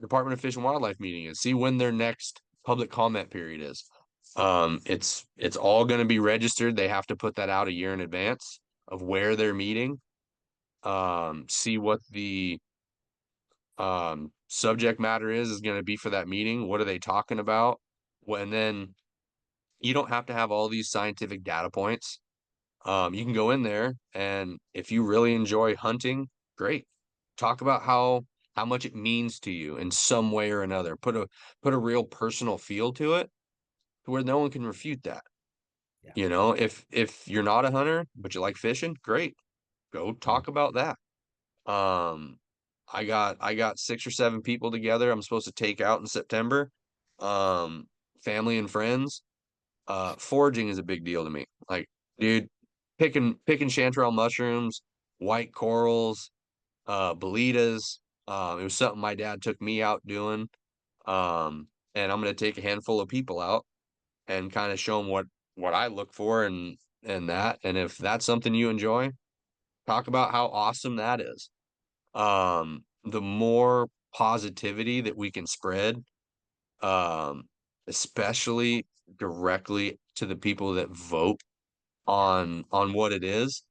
Department of Fish and Wildlife meeting is. See when their next public comment period is. It's all going to be registered. They have to put that out a year in advance of where they're meeting. See what the subject matter is going to be for that meeting. What are they talking about? And then you don't have to have all these scientific data points. You can go in there, and if you really enjoy hunting, great. Talk about how much it means to you in some way or another. Put a real personal feel to it, to where no one can refute that. Yeah. If you're not a hunter but you like fishing, great. Go talk about that. Um, I got 6 or 7 people together. I'm supposed to take out in September. Um, Family and friends. Foraging is a big deal to me. Like, dude, picking chanterelle mushrooms, white corals, bolitas. It was something my dad took me out doing. And I'm gonna take a handful of people out and kind of show them what I look for and that. And if that's something you enjoy, Talk about how awesome that is. The more positivity that we can spread, um, especially directly to the people that vote on what it is,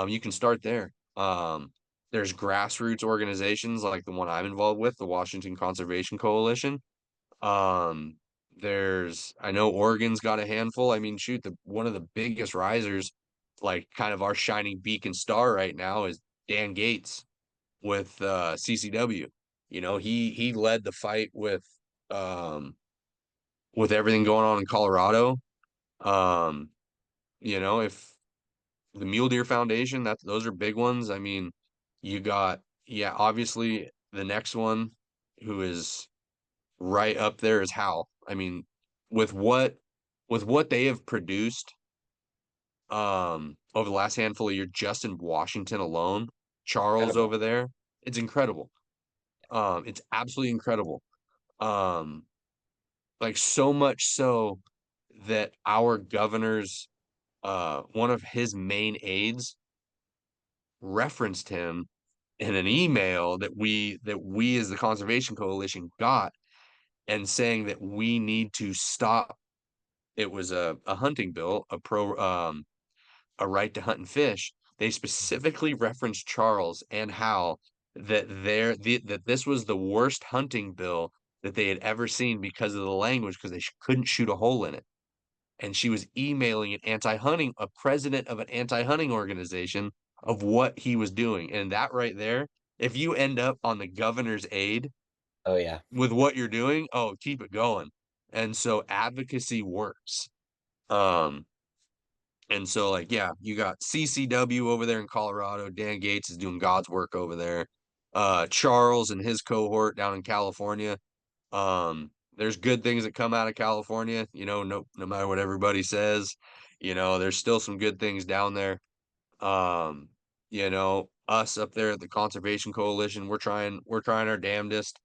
you can start there. There's grassroots organizations like the one I'm involved with, the Washington Conservation Coalition. Um, I know Oregon's got a handful. I mean, shoot, one of the biggest risers, like kind of our shining beacon star right now, is Dan Gates with CCW. You know, he led the fight um with everything going on in Colorado. Um, you know, if the Mule Deer Foundation, those are big ones. I mean, you got, yeah, obviously the next one who is right up there is Hal. I mean, with what with what they have produced over the last handful of years, just in Washington alone, Charles Incredible. over there, it's incredible. It's absolutely incredible. Um, like so much so that our governor's one of his main aides referenced him in an email that we as the Conservation Coalition got, and saying that we need to stop. It was a hunting bill, a right to hunt and fish. They specifically referenced Charles and Hal, that this was the worst hunting bill that they had ever seen because of the language, because they couldn't shoot a hole in it. And she was emailing a president of an anti-hunting organization, of what he was doing. And that right there, if you end up on the governor's aid Oh yeah. with what you're doing, oh, keep it going. And so advocacy works. Um, and so like, yeah, you got CCW over there in Colorado. Dan Gates is doing God's work over there. Charles and his cohort down in California. There's good things that come out of California, no matter what everybody says, there's still some good things down there. Um, us up there at the Conservation Coalition, we're trying our damnedest.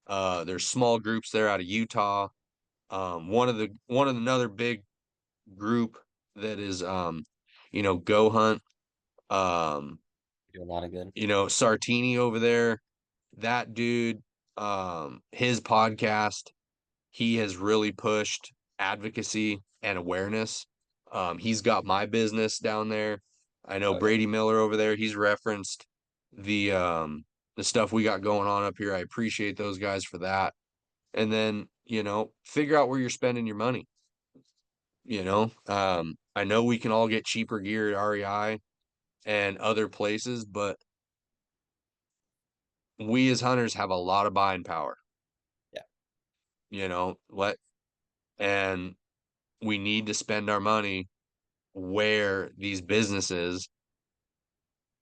There's small groups there out of Utah. One of another big group that is Go Hunt. Um, Do a lot of good. Sartini over there, that dude, his podcast, he has really pushed advocacy and awareness. He's got my business down there. I know Oh yeah. Brady Miller over there, he's referenced the um the stuff we got going on up here. I appreciate those guys for that. And then, figure out where you're spending your money. I know we can all get cheaper gear at REI and other places, but we as hunters have a lot of buying power. Yeah. Let and we need to spend our money where these businesses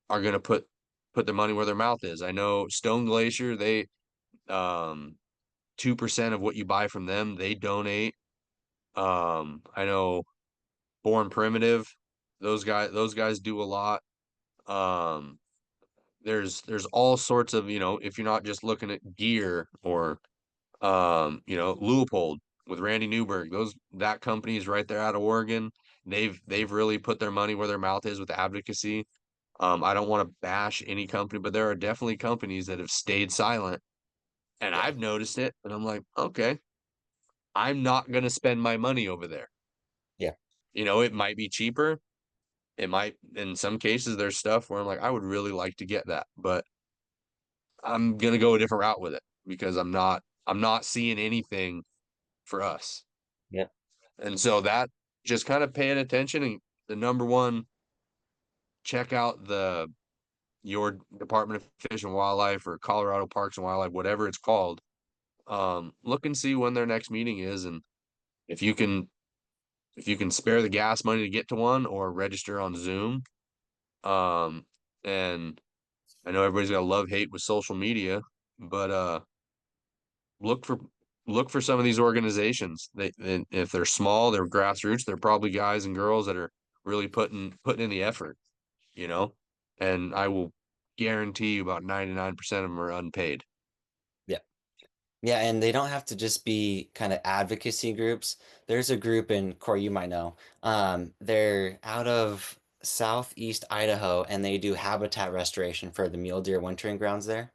are going to put their money where their mouth is. I know Stone Glacier, they 2% of what you buy from them, they donate. I know Born Primitive, those guys do a lot. Um, there's all sorts of, if you're not just looking at gear, or Leupold with Randy Newberg, that company is right there out of Oregon. They've really put their money where their mouth is with advocacy. I don't want to bash any company, but there are definitely companies that have stayed silent, and Yeah. I've noticed it, and I'm like, okay, I'm not gonna spend my money over there. Yeah. It might be cheaper. It might, in some cases, there's stuff where I'm like, I would really like to get that, but I'm gonna go a different route with it, because I'm not seeing anything for us. Yeah. And so that, just kind of paying attention, and the number one, check out your Department of Fish and Wildlife, or Colorado Parks and Wildlife, whatever it's called. Look and see when their next meeting is, and if you can if you can spare the gas money to get to one, or register on Zoom. And I know everybody's got a love hate with social media, but look for look for some of these organizations. If they're small, they're grassroots. They're probably guys and girls that are really putting in the effort, you know. And I will guarantee you about 99% of them are unpaid. Yeah. Yeah, and they don't have to just be kind of advocacy groups. There's a group in Corey, you might know. They're out of southeast Idaho, and they do habitat restoration for the mule deer wintering grounds there.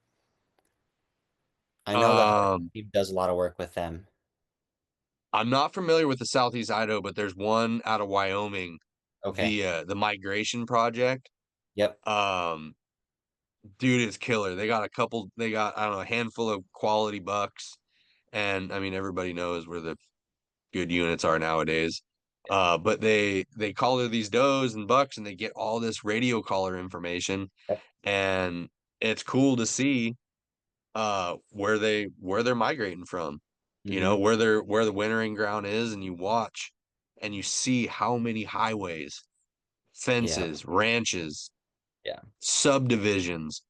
I know that Um, he does a lot of work with them. I'm not familiar with the Southeast Idaho, but there's one out of Wyoming, Okay. the Migration Project. Yep. Um, dude is killer. They got, I don't know, a handful of quality bucks. And I mean, everybody knows where the good units are nowadays. But they collar these does and bucks and they get all this radio collar information. Yep. And it's cool to see where they're migrating from, you know, Hmm. where the wintering ground is, and you watch and you see how many highways, Yeah. fences, ranches, Yeah. subdivisions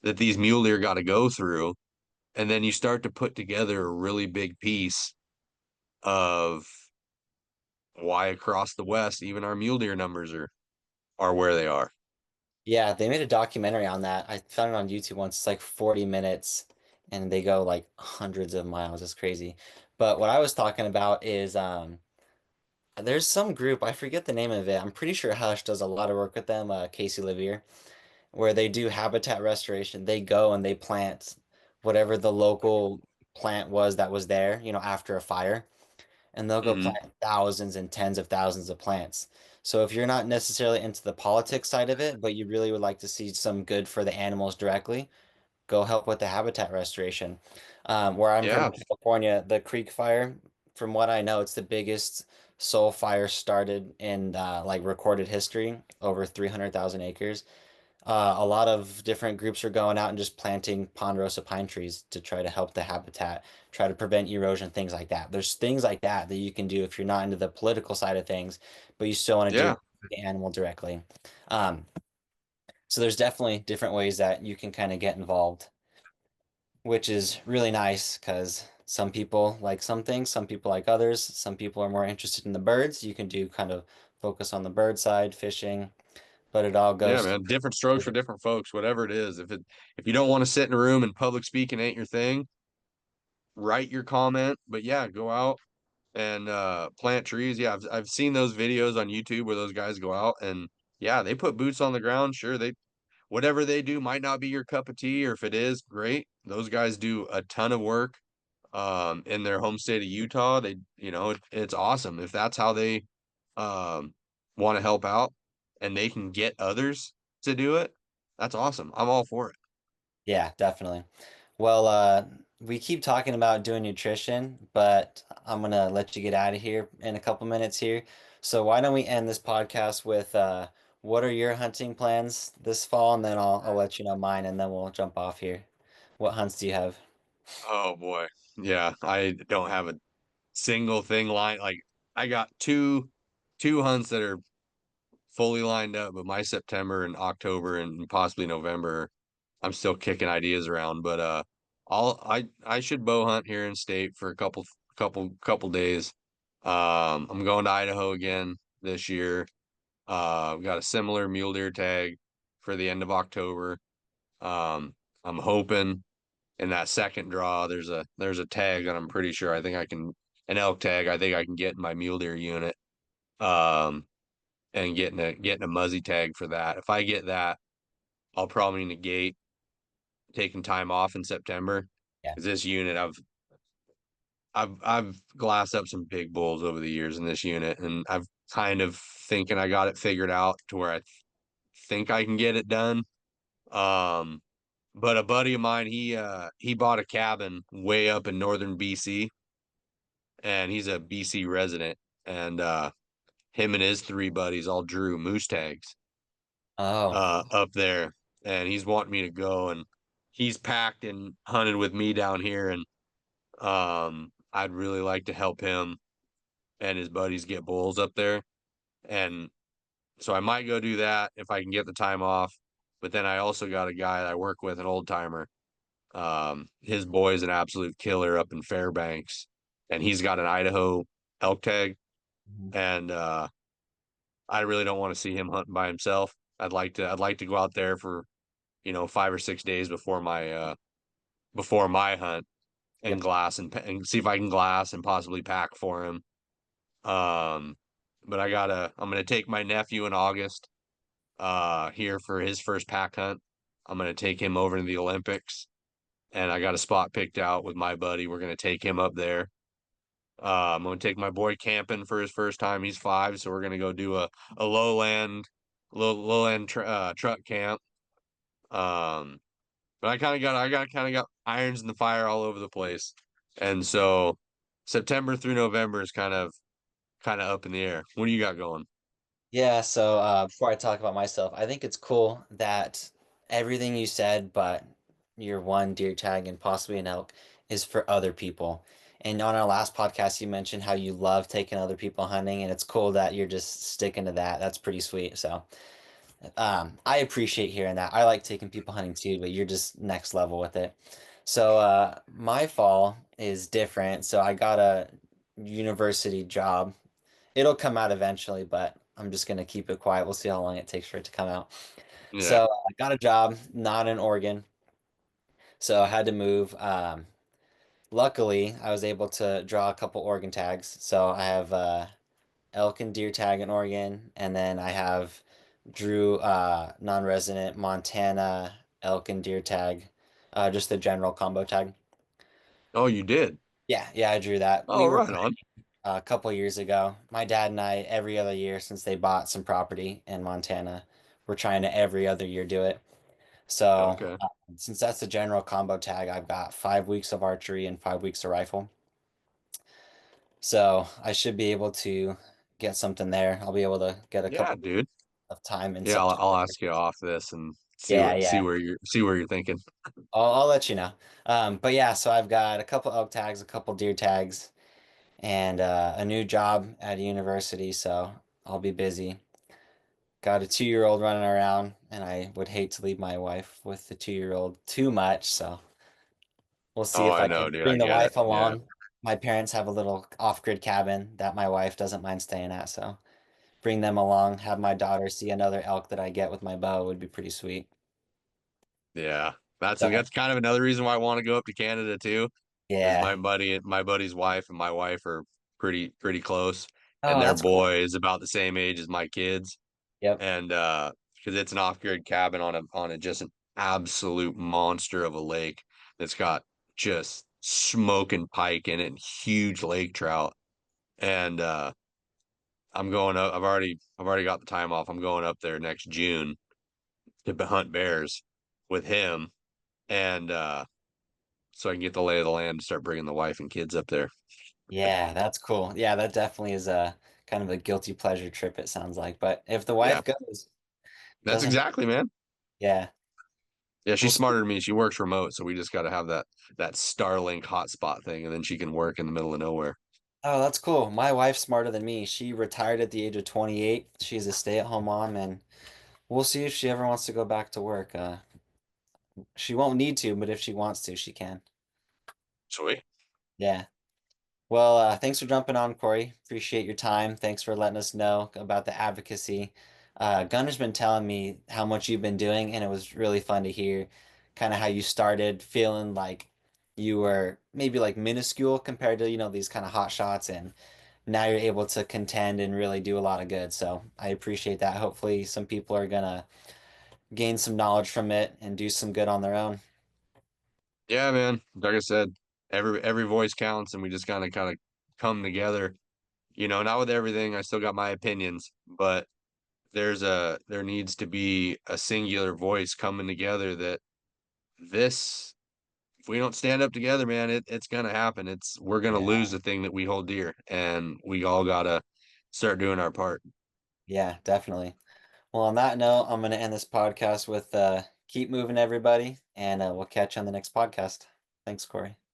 that these mule deer got to go through. And then you start to put together a really big piece of why across the West, even our mule deer numbers are where they are. Yeah, they made a documentary on that. I found it on YouTube once. It's like 40 minutes and they go like hundreds of miles. It's crazy. But what I was talking about is there's some group, I forget the name of it. I'm pretty sure Hush does a lot of work with them, Casey Levier, where they do habitat restoration. They go and they plant whatever the local plant was that was there, after a fire, and they'll go Hmm. plant thousands and tens of thousands of plants. So if you're not necessarily into the politics side of it, but you really would like to see some good for the animals directly, go help with the habitat restoration. Where I'm from Yeah. in California, the Creek Fire, from what I know, it's the biggest sole fire started in like recorded history, over 300,000 acres. A lot of different groups are going out and just planting ponderosa pine trees to try to help the habitat, try to prevent erosion, things like that. There's things like that that you can do if you're not into the political side of things, but you still want to do Yeah. it with the animal directly. Um, so there's definitely different ways that you can kind of get involved, which is really nice because some people like some things, some people like others. Some people are more interested in the birds. You can do kind of focus on the bird side, fishing, but it all Yeah, goes man. Different strokes for through. different folks, whatever it is. If you don't want to sit in a room and public speaking ain't your thing, write your comment. But yeah, go out and plant trees. Yeah, I've seen those videos on YouTube where those guys go out and yeah, they put boots on the ground. Sure, they whatever they do might not be your cup of tea, or if it is, great. Those guys do a ton of work in their home state of Utah. They, it's awesome if that's how they um want to help out and they can get others to do it. That's awesome. I'm all for it. Yeah, definitely. Well, we keep talking about doing nutrition, but I'm gonna let you get out of here in a couple minutes here. So why don't we end this podcast with what are your hunting plans this fall, and then I'll let you know mine, and then we'll jump off here. What hunts do you have? Oh boy. Yeah, I don't have a single thing like I got two hunts that are fully lined up, but my September and October and possibly November, I'm still kicking ideas around. But I should bow hunt here in state for a couple days. I'm going to Idaho again this year. I've got a similar mule deer tag for the end of October. I'm hoping in that second draw there's a tag that I'm pretty sure I think I can an elk tag I think I can get in my mule deer unit. Um, and getting a muzzy tag for that. If I get that, I'll probably negate taking time off in September Yeah. because this unit I've glassed up some big bulls over the years in this unit, and I've kind of thinking I got it figured out to where I think I can get it done. Um, but a buddy of mine, he bought a cabin way up in northern BC, and he's a BC resident, and him and his three buddies all drew moose tags Oh, up there, and he's wanting me to go, and he's packed and hunted with me down here, and I'd really like to help him and his buddies get bulls up there, and so I might go do that if I can get the time off. But then I also got a guy that I work with, an old timer. His boy's an absolute killer up in Fairbanks, and he's got an Idaho elk tag, mhm. and I really don't want to see him hunting by himself. I'd like to go out there for 5 or 6 days before my hunt and Yep. and see if I can glass and possibly pack for him. Um, but I'm gonna take my nephew in August. here for his first pack hunt. I'm gonna take him over to the Olympics, and I got a spot picked out with my buddy. We're gonna take him up there. I'm gonna take my boy camping for his first time. He's 5, so we're gonna go do a lowland truck camp. Um, but I kind of got irons in the fire all over the place, and so September through November is kind of up in the air. What do you got going? Yeah, so before I talk about myself, I think it's cool that everything you said, but your one deer tag and possibly an elk is for other people. And on our last podcast, you mentioned how you love taking other people hunting, and it's cool that you're just sticking to that. That's pretty sweet. So I appreciate hearing that. I like taking people hunting too, but you're just next level with it. So my fall is different. So I got a university job. It'll come out eventually, but I'm just gonna keep it quiet. We'll see how long it takes for it to come out. Yeah. So I got a job, not in Oregon, so I had to move. Luckily, I was able to draw a couple Oregon tags. So I have elk and deer tag in Oregon, and then I have drew non-resident Montana elk and deer tag, just the general combo tag. Oh, you did. Yeah, I drew that. Oh, We were right on. a couple years ago. My dad and I, every other year since they bought some property in Montana, we're trying to every other year do it. So, Okay. since that's the general combo tag, I've got 5 weeks of archery and 5 weeks of rifle. So, I should be able to get something there. I'll be able to get a Yeah, couple dude. of time in Yeah, September. I'll ask you off this and Yeah, yeah. see where you're thinking. I'll let you know. But yeah, so I've got a couple elk tags, a couple deer tags, and a new job at a university, so I'll be busy. Got a 2-year-old running around, and I would hate to leave my wife with the 2-year-old too much, so we'll see Oh, if I I know, can dude. I bring the get it. wife Yeah. along. My parents have a little off-grid cabin that my wife doesn't mind staying at, so bring them along, have my daughter see another elk that I get with my bow would be pretty sweet. Yeah. So, That's kind of another reason why I want to go up to Canada too, is yeah. my buddy's wife and my wife are pretty close, and Oh, their that's cool. boy is about the same age as my kids. Yep. And because it's an off-grid cabin on a just an absolute monster of a lake that's got just smoking pike in it and huge lake trout. And I'm going up. I've already got the time off. I'm going up there next June to hunt bears with him, and so I can get the lay of the land and start bringing the wife and kids up there. Yeah, that's cool. Yeah, that definitely is a kind of a guilty pleasure trip, it sounds like. But if the Yeah, wife goes, that's doesn't, exactly, man. yeah, Yeah, we'll she's see. smarter than me. She works remote, so we just got to have that Starlink hotspot thing, and then she can work in the middle of nowhere. Oh, that's cool. My wife's smarter than me. She retired at the age of 28. She's a stay-at-home mom, and we'll see if she ever wants to go back to work. She won't need to, but if she wants to, she can. Sweet. Yeah. Well, thanks for jumping on, Corey. Appreciate your time. Thanks for letting us know about the advocacy. Gunner's been telling me how much you've been doing, and it was really fun to hear kind of how you started feeling like you were maybe like minuscule compared to, these kind of hot shots, and now you're able to contend and really do a lot of good. So I appreciate that. Hopefully, some people are gonna gain some knowledge from it and do some good on their own. Yeah, man. Like I said, every voice counts, and we just kind of come together. You know, not with everything. I still got my opinions, but there needs to be a singular voice coming together that this if we don't stand up together, man, it's gonna happen. We're gonna lose Yeah. the thing that we hold dear, and we all gotta start doing our part. Yeah, definitely. Well, on that note, I'm going to end this podcast with keep moving, everybody, and we'll catch you on the next podcast. Thanks, Corey.